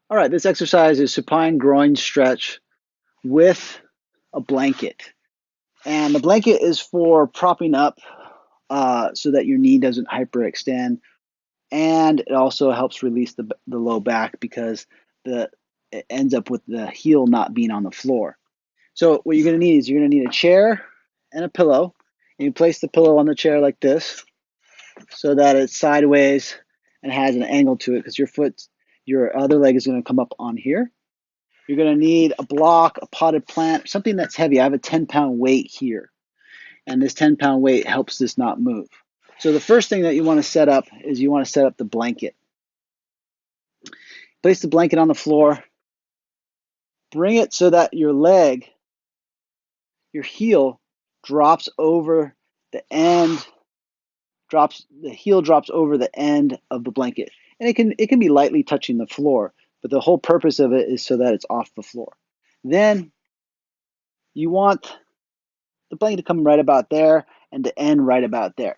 All right, this exercise is supine groin stretch with a blanket. And the blanket is for propping up so that your knee doesn't hyperextend. And it also helps release the low back because it ends up with the heel not being on the floor. So what you're going to need is you're going to need a chair and a pillow. And you place the pillow on the chair like this so that it's sideways and has an angle to it because your other leg is going to come up on here. You're going to need a block, a potted plant, something that's heavy. I have a 10-pound weight here, and this 10-pound weight helps this not move. So the first thing that you want to set up is you want to set up the blanket. Place the blanket on the floor. Bring it so that your heel drops over the end, the heel drops over the end of the blanket. And it can be lightly touching the floor, but the whole purpose of it is so that it's off the floor. Then you want the blanket to come right about there and to end right about there.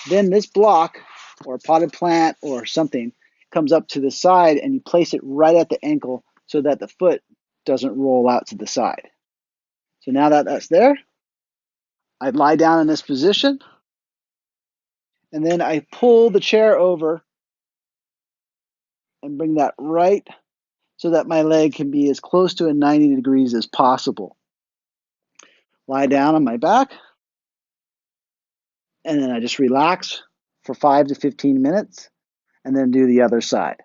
Then this block or a potted plant or something comes up to the side and you place it right at the ankle so that the foot doesn't roll out to the side. So now that that's there, I lie down in this position and then I pull the chair over and bring that right so that my leg can be as close to a 90 degrees as possible. Lie down on my back and then I just relax for 5 to 15 minutes and then do the other side.